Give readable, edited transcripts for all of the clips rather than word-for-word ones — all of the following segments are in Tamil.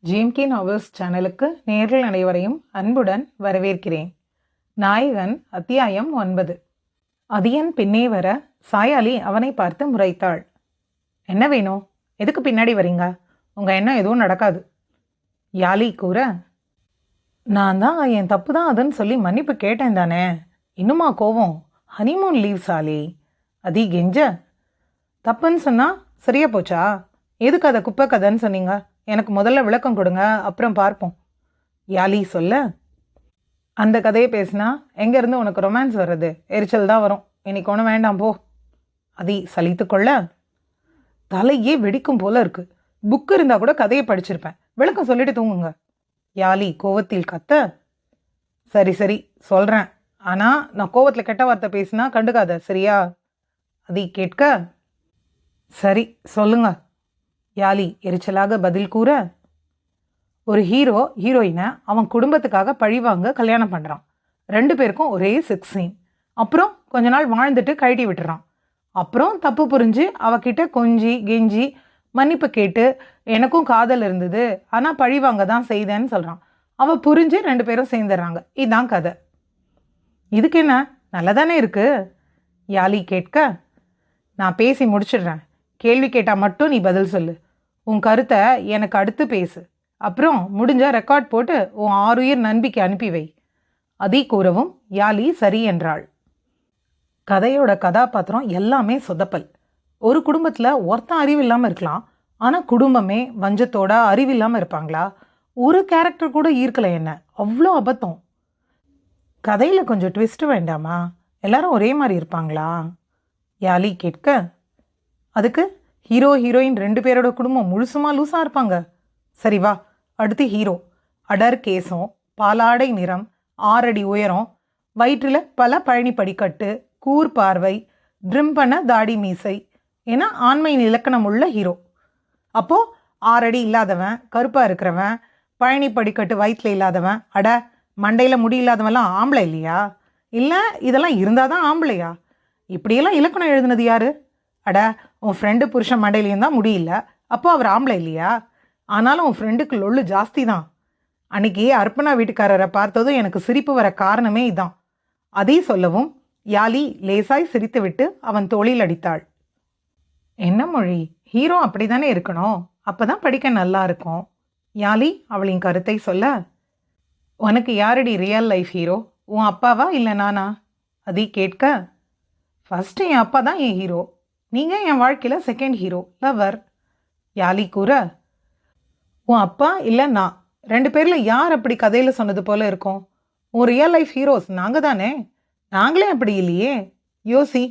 ஜிஎம்கே நாவல்ஸ் சேனலுக்கு நேர்கள் அனைவரையும் அன்புடன் வரவேற்கிறேன். நாயகன் அத்தியாயம் 9. அதியன் பின்னே வர சாயாலி அவனை பார்த்து முறைத்தாள். என்ன வேணும்? எதுக்கு பின்னாடி வரீங்க? உங்க எண்ணம் எதுவும் நடக்காது. யாலி கூற, நான் தான் என் தப்பு தான் அதுன்னு சொல்லி மன்னிப்பு கேட்டேன் தானே, இன்னுமா கோவம்? ஹனிமூன் லீவ் சாலி. அதி கெஞ்ச, தப்புன்னு சொன்னா சரியா போச்சா? எதுக்கு அதை குப்பை கதைன்னு சொன்னீங்க? எனக்கு முதல்ல விளக்கம் கொடுங்க, அப்புறம் பார்ப்போம். யாலி சொல்ல, அந்த கதையை பேசினா எங்கேருந்து உனக்கு ரொமான்ஸ் வர்றது? எரிச்சல் தான் வரும். இன்னைக்கு ஒன்றும் வேண்டாம் போ. அதி சலித்து கொள்ள, தலையே வெடிக்கும் போல இருக்கு. புக்கு இருந்தால் கூட கதையை படிச்சிருப்பேன். விளக்கம் சொல்லிட்டு தூங்குங்க. யாலி கோவத்தில் கத்த, சரி சரி சொல்கிறேன், ஆனால் நான் கோவத்தில் கெட்ட வார்த்தை பேசினா கண்டுக்காத, சரியா? அதி கேட்க, சரி சொல்லுங்க. யாலி எரிச்சலாக பதில் கூற, ஒரு ஹீரோ ஹீரோயினை அவன் குடும்பத்துக்காக பழிவாங்க கல்யாணம் பண்ணுறான். 2 பேருக்கும் ஒரே செக்ஸ் சீன். அப்புறம் கொஞ்ச நாள் வாழ்ந்துட்டு கழட்டி விட்டுறான். அப்புறம் தப்பு புரிஞ்சு அவகிட்ட கொஞ்சி கெஞ்சி மன்னிப்பு கேட்டு, எனக்கும் காதல் இருந்தது ஆனால் பழிவாங்க தான் செய்தேன்னு சொல்கிறான். அவள் புரிஞ்சு 2 பேரும் சேர்ந்துடுறாங்க. இதுதான் கதை. இதுக்கு என்ன, நல்லதானே இருக்கு? யாலி கேட்க, நான் பேசி முடிச்சிடுறேன். கேள்வி கேட்டால் மட்டும் நீ பதில் சொல்லு. உன் கருத்தை எனக்கு அடுத்து பேசு. அப்புறம் முடிஞ்ச ரெக்கார்ட் போட்டு உன் 6 உயிர் நண்பிக்கு அனுப்பி வை. அதி கூறவும் யாலி சரி என்றாள். கதையோட கதாபாத்திரம் எல்லாமே சொதப்பல். ஒரு குடும்பத்தில் ஒருத்தன் அறிவு இல்லாமல் இருக்கலாம், ஆனால் குடும்பமே வஞ்சத்தோட அறிவு இல்லாமல் இருப்பாங்களா? ஒரு கேரக்டர் கூட ஈர்க்கலை என்ன. அவ்வளோ அபத்தம். கதையில் கொஞ்சம் ட்விஸ்ட் வேண்டாமா? எல்லாரும் ஒரே மாதிரி இருப்பாங்களா? யாலி கேட்க, அதுக்கு ஹீரோ ஹீரோயின் 2 பேரோட குடும்பம் முழுசுமா லூஸாக இருப்பாங்க. சரி வா, அடுத்து ஹீரோ. அடர் கேசம், பாலாடை நிறம், 6 அடி உயரம், வயிற்றில் பல பழனி படிக்கட்டு, கூர் பார்வை, ட்ரிம் பண்ண தாடி மீசை என ஆண்மையின் இலக்கணம் உள்ள ஹீரோ. அப்போது 6 அடி இல்லாதவன், கருப்பாக இருக்கிறவன், பழனி படிக்கட்டு வயிற்றில் இல்லாதவன், அட மண்டையில் முடி இல்லாதவன்லாம் ஆம்பளை இல்லையா? இல்லை இதெல்லாம் இருந்தால் தான் ஆம்பளையா? இப்படியெல்லாம் இலக்கணம் எழுதுனது யாரு? அட உன் ஃப்ரெண்டு புருஷன் மண்டையிலையும் தான் முடியல, அப்போ அவர் ஆம்பளை இல்லையா? ஆனாலும் உன் ஃப்ரெண்டுக்கு லொல்லு ஜாஸ்தி தான். அன்னைக்கு அர்ப்பணா வீட்டுக்காரரை பார்த்ததும் எனக்கு சிரிப்பு வர காரணமே இதான். அதை சொல்லவும் யாலி லேசாய் சிரித்து விட்டு அவன் தோளில் அடித்தாள். என்ன மொழி, ஹீரோ அப்படி தானே இருக்கணும், அப்போதான் படிக்க நல்லா இருக்கும். யாலி அவளின் கருத்தை சொல்ல, உனக்கு யாரடி ரியல் லைஃப் ஹீரோ? உன் அப்பாவா இல்லை நானா? அதை கேட்க, ஃபஸ்ட்டு என் அப்பா தான் என் ஹீரோ. நீங்கள் என் வாழ்க்கையில் செகண்ட் ஹீரோ, லவர். யாலி கூற, உன் அப்பா இல்லை நான் 2 பேரில் யார் அப்படி கதையில் சொன்னது போல இருக்கோம்? உன் ரியல் லைஃப் ஹீரோஸ் நாங்கள் தானே. நாங்களே அப்படி இல்லையே. யோசி,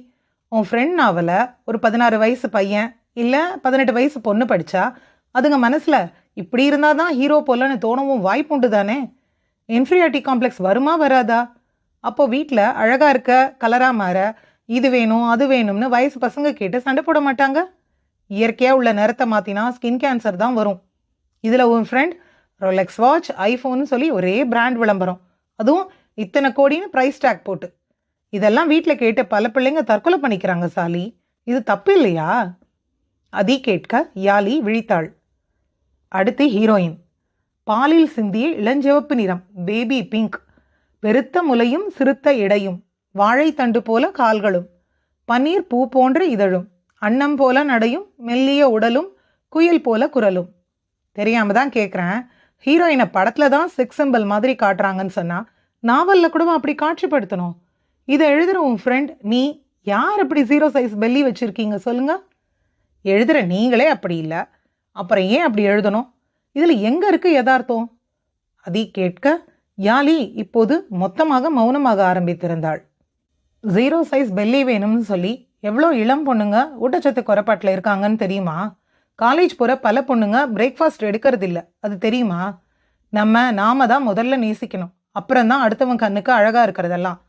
உன் ஃப்ரெண்ட் நாவலை ஒரு 16 வயசு பையன் இல்லை 18 வயசு பொண்ணு படித்தா அதுங்க மனசில் இப்படி இருந்தால் தான் ஹீரோ போலன்னு தோணவும் வாய்ப்புண்டு தானே. இன்ஃபீரியாரிட்டி காம்ப்ளெக்ஸ் வருமா வராதா? அப்போது வீட்டில் அழகாக இருக்க, கலராக மாற, இது வேணும் அது வேணும்னு வயசு பசங்க கேட்டு சண்டை போட மாட்டாங்க. இயற்கையாக உள்ள நிறத்தை மாற்றினா ஸ்கின் கேன்சர் தான் வரும். இதில் உன் ஃப்ரெண்ட் ரோலெக்ஸ் வாட்ச், ஐஃபோன்னு சொல்லி ஒரே பிராண்ட் விளம்பரம், அதுவும் இத்தனை கோடின்னு ப்ரைஸ் டேக் போட்டு. இதெல்லாம் வீட்டில் கேட்டு பல பிள்ளைங்க தற்கொலை பண்ணிக்கிறாங்க சாலி. இது தப்பு இல்லையா? அதி கேட்க யாலி விழித்தாள். அடுத்து ஹீரோயின். பாலில் சிந்திய இளஞ்சிவப்பு நிறம், பேபி பிங்க், பெருத்த முலையும் சிறுத்த இடையும், வாழைத்தண்டு போல கால்களும், பன்னீர் பூ போன்ற இதழும், அன்னம் போல நடையும், மெல்லிய உடலும், குயில் போல குரலும். தெரியாம தான் கேட்குறேன், ஹீரோயினை படத்தில் தான் செக்ஸ் சிம்பல் மாதிரி காட்டுறாங்கன்னு சொன்னால் நாவலில் கூட அப்படி காட்சிப்படுத்தணும். இதை எழுதுகிற உன் ஃப்ரெண்ட் நீ யார் அப்படி 0 சைஸ் பெல்லி வச்சுருக்கீங்க சொல்லுங்க? எழுதுகிற நீங்களே அப்படி இல்லை, அப்புறம் ஏன் அப்படி எழுதணும்? இதில் எங்கே இருக்குது யதார்த்தம்? அதை கேட்க யாலி இப்போது மொத்தமாக மௌனமாக ஆரம்பித்திருந்தாள். 0 சைஸ் பெல்லி வேணும்னு சொல்லி எவ்வளோ இளம் பொண்ணுங்க ஊட்டச்சத்து குறைபாட்டில் இருக்காங்கன்னு தெரியுமா? காலேஜ் போகிற பல பொண்ணுங்க பிரேக்ஃபாஸ்ட் எடுக்கிறது இல்லை, அது தெரியுமா? நாம தான் முதல்ல நேசிக்கணும், அப்புறம் தான் அடுத்தவன் கண்ணுக்கு அழகாக இருக்கிறதெல்லாம்.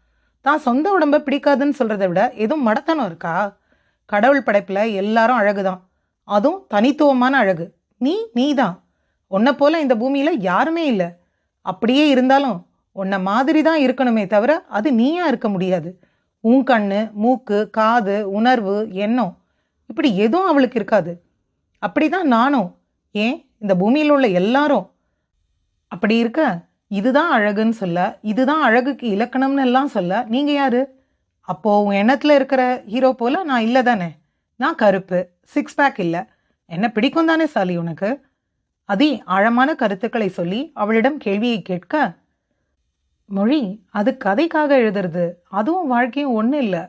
தான் சொந்த உடம்பை பிடிக்காதுன்னு சொல்கிறத விட எதுவும் மடத்தனம் இருக்கா? கடவுள் படைப்பில் எல்லாரும் அழகு தான், அதுவும் தனித்துவமான அழகு. நீ தான். உன்னை போல இந்த பூமியில் யாருமே இல்லை. அப்படியே இருந்தாலும் உன்னை மாதிரி தான் இருக்கணுமே தவிர அது நீயா இருக்க முடியாது. உன் கண்ணு, மூக்கு, காது, உணர்வு, எண்ணம் இப்படி எதுவும் அவளுக்கு இருக்காது. அப்படி தான் நானும். ஏன் இந்த பூமியில் உள்ள எல்லாரும் அப்படி இருக்க இதுதான் அழகுன்னு சொல்ல, இதுதான் அழகுக்கு இலக்கணம்னு எல்லாம் சொல்ல நீங்க யாரு? அப்போ உன் எண்ணத்துல இருக்கிற ஹீரோ போல நான் இல்ல தானே? நான் கருப்பு, சிக்ஸ் பேக் இல்ல. என்ன பிடிக்கும் தானே சாலி உனக்கு? அதி ஆழமான கருத்துக்களை சொல்லி அவளிடம் கேள்வியை கேட்க, மொழி அது கதைக்காக எழுதுறது, அதுவும் வாழ்க்கையும் ஒன்றும் இல்லை.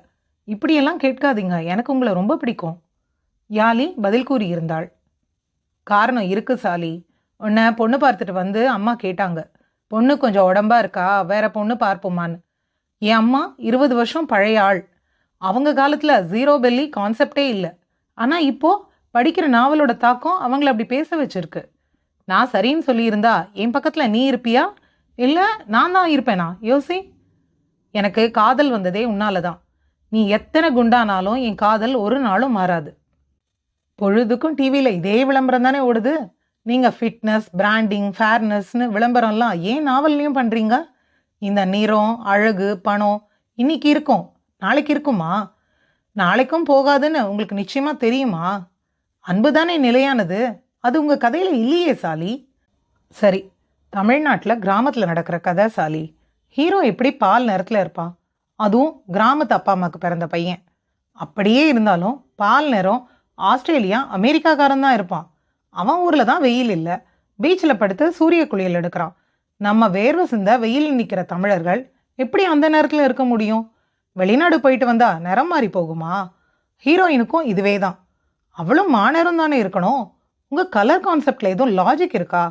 இப்படியெல்லாம் கேட்காதீங்க, எனக்கு உங்களை ரொம்ப பிடிக்கும். யாலி பதில் கூறியிருந்தாள். காரணம் இருக்கு சாலி. உன்னை பொண்ணு பார்த்துட்டு வந்து அம்மா கேட்டாங்க, பொண்ணு கொஞ்சம் உடம்பா இருக்கா, வேற பொண்ணு பார்ப்போமான்னு. என் அம்மா 20 வருஷம் பழைய ஆள். அவங்க காலத்தில் ஜீரோ பெல்லி கான்செப்டே இல்லை. ஆனால் இப்போ படிக்கிற நாவலோட தாக்கம் அவங்கள அப்படி பேச வச்சிருக்கு. நான் சரின்னு சொல்லியிருந்தா என் பக்கத்தில் நீ இருப்பியா, இல்லை நான் தான் இருப்பேனா? யோசி. எனக்கு காதல் வந்ததே உன்னால தான். நீ எத்தனை குண்டானாலும் என் காதல் ஒரு நாளும் மாறாது. பொழுதுக்கும் டிவியில் இதே விளம்பரம் தானே ஓடுது. நீங்கள் ஃபிட்னஸ், பிராண்டிங், ஃபேர்னஸ்னு விளம்பரம்லாம் ஏன் நாவல்லையும் பண்ணுறீங்க? இந்த நிறம், அழகு, பணம் இன்னைக்கு இருக்கும், நாளைக்கு இருக்குமா? நாளைக்கும் போகாதுன்னு உங்களுக்கு நிச்சயமாக தெரியுமா? அன்பு தானே நிலையானது. அது உங்கள் கதையில் இல்லையே சாலி. சரி, தமிழ்நாட்டில் கிராமத்தில் நடக்கிற கதை சாலி. ஹீரோ எப்படி பால் நிறத்தில் இருப்பான்? அதுவும் கிராமத்து அப்பா அம்மாவுக்கு பிறந்த பையன். அப்படியே இருந்தாலும் பால் நிறம் ஆஸ்திரேலியா, அமெரிக்காக்காரன் தான் இருப்பான். அவன் ஊரில் தான் வெயில் இல்லை, பீச்சில் படுத்து சூரிய குளியல் எடுக்கிறான். நம்ம வேர்வை சிந்த வெயில் நிற்கிற தமிழர்கள் எப்படி அந்த நேரத்தில் இருக்க முடியும்? வெளிநாடு போயிட்டு வந்தா நிறம் மாறி போகுமா? ஹீரோயினுக்கும் இதுவே தான். அவளும் மாநிறம் தானே இருக்கணும். உங்கள் கலர் கான்செப்டில் எதுவும் லாஜிக் இருக்கா?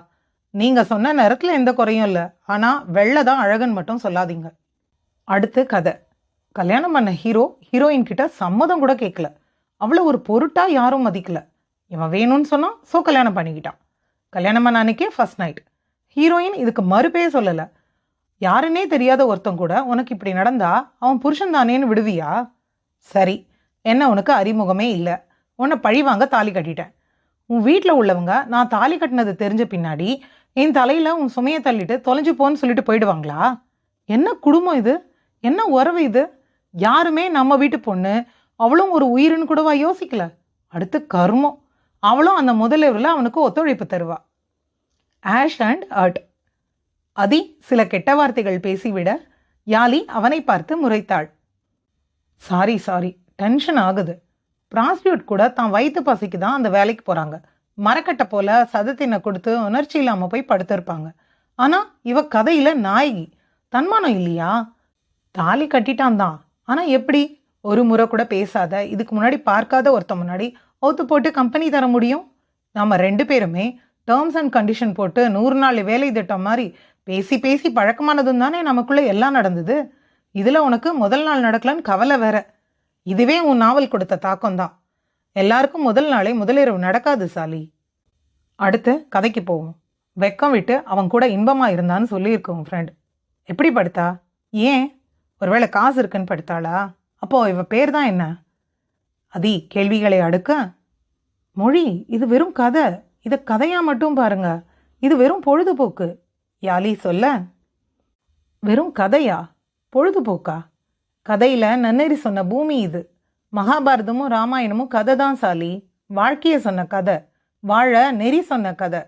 நீங்கள் சொன்ன நேரத்தில் எந்த குறையும் இல்லை, ஆனால் வெள்ளை தான் அழகுன்னு மட்டும் சொல்லாதீங்க. அடுத்து கதை. கல்யாணம் பண்ண ஹீரோ ஹீரோயின் கிட்ட சம்மதம் கூட கேட்கல. அவளை ஒரு பொருட்டா யாரும் மதிக்கல. இவன் வேணும்னு சொன்னான், ஸோ கல்யாணம் பண்ணிக்கிட்டான். கல்யாணம் பண்ண அன்னைக்கே ஃபர்ஸ்ட் நைட். ஹீரோயின் இதுக்கு மறுப்பே சொல்லலை. யாருன்னே தெரியாத ஒருத்தன் கூட உனக்கு இப்படி நடந்தா அவன் புருஷன் தானேன்னு விடுவியா? சரி, என்ன உனக்கு அறிமுகமே இல்லை, உன்னை பழிவாங்க தாலி கட்டிட்டேன். உன் வீட்டில் உள்ளவங்க நான் தாலி கட்டினது தெரிஞ்ச பின்னாடி என் தலையில் உன் சுமையை தள்ளிட்டு தொலைஞ்சு போன்னு சொல்லிட்டு போயிடுவாங்களா? என்ன குடும்பம் இது? என்ன உறவு இது? யாருமே நம்ம வீட்டு பொண்ணு, அவளும் ஒரு உயிரின்னு கூடவா யோசிக்கல? அடுத்து கர்மம், அவளும் அந்த முதலில் அவனுக்கு ஒத்துழைப்பு தருவா. ஆஷ் அண்ட் அர்ட். அதி சில கெட்ட வார்த்தைகள் பேசிவிட யாலி அவனை பார்த்து முறைத்தாள். சாரி, டென்ஷன் ஆகுது. ப்ராஸ்டியூட் கூட தான் வயிற்று பசிக்கு தான் அந்த வேலைக்கு போகிறாங்க. மரக்கட்டை போல சதத்தினை கொடுத்து உணர்ச்சி இல்லாமல் போய் படுத்திருப்பாங்க. ஆனால் இவ கதையில் நாயகி. தன்மானம் இல்லையா? தாலி கட்டிட்டான் தான், ஆனால் எப்படி? ஒரு முறை கூட பேசாத, இதுக்கு முன்னாடி பார்க்காத ஒருத்த முன்னாடி ஒத்து போட்டு கம்பெனி தர முடியும்? நம்ம 2 பேருமே டேர்ம்ஸ் அண்ட் கண்டிஷன் போட்டு 100 நாள் வேலை திட்டம் மாதிரி பேசி பேசி பழக்கமானதும் தானே நமக்குள்ளே எல்லாம் நடந்தது. இதில் உனக்கு முதல் நாள் நடக்கலன்னு கவலை வேற. இதுவே உன் நாவல் கொடுத்த தாக்கம்தான். எல்லாருக்கும் முதல் நாளே முதலிரவு நடக்காது சாலி. அடுத்து கதைக்கு போவோம். வெக்கம் விட்டு அவன் கூட இன்பமாக இருந்தான்னு சொல்லியிருக்கு உன் ஃப்ரெண்ட். எப்படி படுத்தா? ஏன், ஒருவேளை காசு இருக்குன்னு படுத்தாளா? அப்போ இவ பேர் தான் என்ன? அதி கேள்விகளை அடுக்க, மொழி இது வெறும் கதை, இதை கதையா மட்டும் பாருங்க, இது வெறும் பொழுதுபோக்கு. யாலி சொல்ல, வெறும் கதையா? பொழுதுபோக்கா? கதையில் நன்னெறி சொன்ன பூமி இது. மகாபாரதமும் ராமாயணமும் கதை தான் சாலி. வாழ்க்கையை சொன்ன கதை, வாழ நெறி சொன்ன கதை.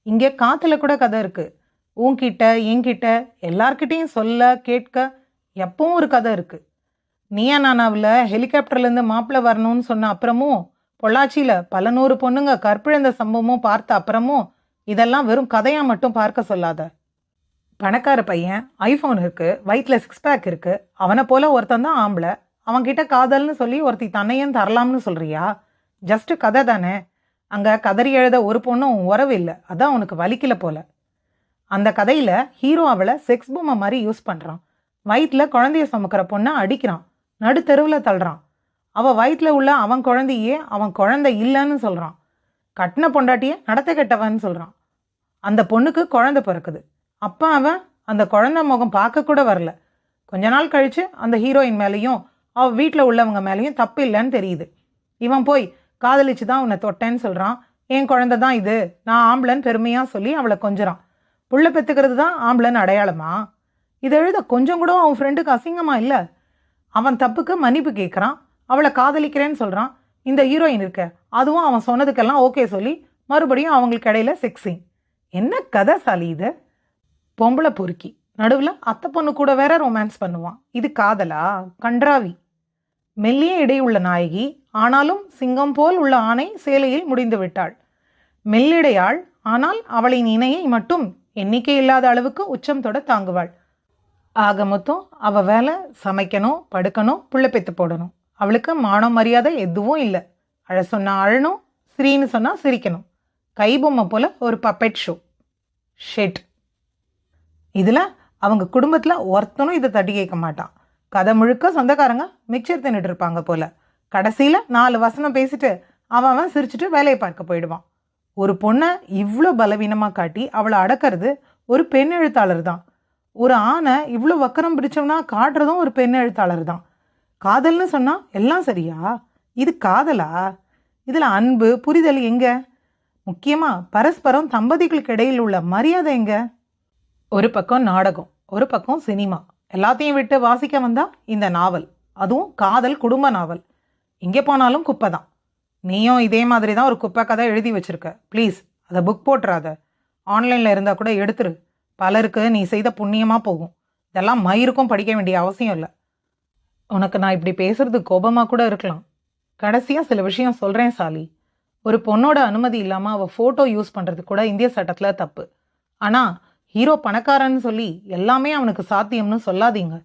இங்கே காற்றுல கூட கதை இருக்குது. உன்கிட்ட, என்கிட்ட, எல்லார்கிட்டையும் சொல்ல கேட்க எப்பவும் ஒரு கதை இருக்குது. நீயா நானாவில் ஹெலிகாப்டர்லேருந்து மாப்பிள்ளை வரணும்னு சொன்ன அப்புறமும், பொள்ளாச்சியில் பல 100 பொண்ணுங்க கற்பிழந்த சம்பவமும் பார்த்த அப்புறமும் இதெல்லாம் வெறும் கதையாக மட்டும் பார்க்க சொல்லாத. பணக்கார பையன், ஐஃபோன் இருக்குது, வயிற்றில் 6 பேக் இருக்குது, அவனை போல ஒருத்தன் தான் ஆம்பளை, அவன்கிட்ட காதல்னு சொல்லி ஒருத்தி தன்னையும் தரலாம்னு சொல்கிறியா? ஜஸ்ட்டு கதை தானே. அங்கே கதறி எழுத ஒரு பொண்ணும் உறவு இல்லை, அதான் உனக்கு வலிக்கல போல. அந்த கதையில் ஹீரோ அவளை செக்ஸ் பொம்மை மாதிரி யூஸ் பண்ணுறான். வயிற்றில் குழந்தைய சுமக்கிற பொண்ணை அடிக்கிறான், நடுத்தெருவில் தள்ளுறான். அவள் வயிற்றில் உள்ள அவன் குழந்தையே அவன் குழந்தை இல்லைன்னு சொல்கிறான். கட்டின பொண்டாட்டியை நடத்த கெட்டவன்னு சொல்கிறான். அந்த பொண்ணுக்கு குழந்தை பிறக்குது. அப்போ அவன் அந்த குழந்தை முகம் பார்க்க கூட வரல. கொஞ்ச நாள் கழித்து அந்த ஹீரோயின் மேலேயும் அவள் வீட்டில் உள்ளவங்க மேலேயும் தப்பு இல்லைன்னு தெரியுது. இவன் போய் காதலிச்சு தான் உன்னை தொட்டேன்னு சொல்கிறான். என் குழந்தை தான் இது, நான் ஆம்பளைன்னு பெருமையாக சொல்லி அவளை கொஞ்சறான். புள்ள பெற்றுக்கிறது தான் ஆம்பளைன்னு அடையாளமா? இதை எழுத கொஞ்சம் கூட அவன் ஃப்ரெண்டுக்கு அசிங்கமாக இல்லை? அவன் தப்புக்கு மன்னிப்பு கேட்குறான், அவளை காதலிக்கிறேன்னு சொல்கிறான். இந்த ஹீரோயின் இருக்க, அதுவும் அவன் சொன்னதுக்கெல்லாம் ஓகே சொல்லி மறுபடியும் அவங்களுக்கு இடையில செக்ஸிங். என்ன கதை சாலி இது? பொம்பளை பொறுக்கி நடுவில் அத்தை பொண்ணு கூட வேற ரொமான்ஸ் பண்ணுவான். இது காதலா? கன்றாவி. மெல்லிய இடையுள்ள நாயகி, ஆனாலும் சிங்கம் போல் உள்ள ஆணை சேலையில் முடிந்து விட்டாள். மெல்லிடையாள், ஆனால் அவளின் இணையை மட்டும் எண்ணிக்கை இல்லாத அளவுக்கு உச்சம் தொட தாங்குவாள். ஆக மொத்தம் அவ வேலை சமைக்கணும், படுக்கணும், புள்ள பெத்து போடணும். அவளுக்கு மானம் மரியாதை எதுவும் இல்லை. அழ சொன்னா அழணும், சிரின்னு சொன்னா சிரிக்கணும். கைபொம்மை போல ஒரு பப்பெட் ஷோ. ஷெட். இதில் அவங்க குடும்பத்தில் ஒருத்தனும் இதை தட்டி கேட்க மாட்டான். கதை முழுக்க சொந்தக்காரங்க மிக்சர் தின்னுட்டு இருப்பாங்க போல. கடைசியில் 4 வசனம் பேசிட்டு அவன் சிரிச்சுட்டு வேலையை பார்க்க போயிடுவான். ஒரு பொண்ணை இவ்வளோ பலவீனமாக காட்டி அவளை அடக்கிறது ஒரு பெண் எழுத்தாளர் தான். ஒரு ஆணை இவ்வளோ வக்கரம் பிடிச்சோம்னா காட்டுறதும் ஒரு பெண் எழுத்தாளர் தான். காதல்னு சொன்னால் எல்லாம் சரியா? இது காதலா? இதில் அன்பு புரிதல் எங்க? முக்கியமாக பரஸ்பரம் தம்பதிகளுக்கு இடையில் உள்ள மரியாதை எங்க? ஒரு பக்கம் நாடகம், ஒரு பக்கம் சினிமா, எல்லாத்தையும் விட்டு வாசிக்க வந்தா இந்த நாவல். அதுவும் காதல் குடும்ப நாவல். எங்கே போனாலும் குப்பை தான். நீயும் இதே மாதிரி தான் ஒரு குப்பை கதை எழுதி வச்சிருக்க. ப்ளீஸ் அதை புக் போட்டுறாத. ஆன்லைனில் இருந்தால் கூட எடுத்துரு. பலருக்கு நீ செய்த புண்ணியமாக போகும். இதெல்லாம் மயிருக்கும் படிக்க வேண்டிய அவசியம் இல்லை. உனக்கு நான் இப்படி பேசுறது கோபமாக கூட இருக்கலாம். கடைசியாக சில விஷயம் சொல்கிறேன் சாலி. ஒரு பொண்ணோட அனுமதி இல்லாமல் அவள் ஃபோட்டோ யூஸ் பண்ணுறது கூட இந்திய சட்டத்தில் தப்பு. ஆனால் ஹீரோ பணக்காரன்னு சொல்லி எல்லாமே அவனுக்கு சாத்தியம்னு சொல்லாதீங்க.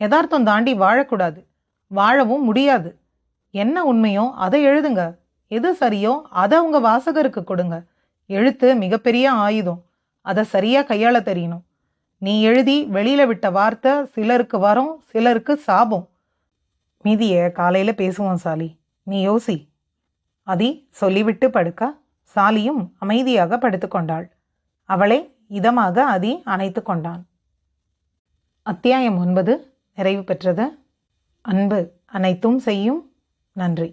யதார்த்தம் தாண்டி வாழக்கூடாது, வாழவும் முடியாது. என்ன உண்மையோ அதை எழுதுங்க. எது சரியோ அதை உங்கள் வாசகருக்கு கொடுங்க. எழுத்து மிகப்பெரிய ஆயுதம். அதை சரியாக கையாள தெரியணும். நீ எழுதி வெளியில் விட்ட வார்த்தை சிலருக்கு வரும், சிலருக்கு சாபம். மீதியை காலையில் பேசுவோம் சாலி. நீ யோசி. அதி சொல்லிவிட்டு படுக்க சாலியும் அமைதியாக படுத்துக்கொண்டாள். அவளை இதமாக அதி அணைத்து கொண்டான். அத்தியாயம் 9 நிறைவு பெற்றது. அன்பு அனைத்தும் செய்யும். நன்றி.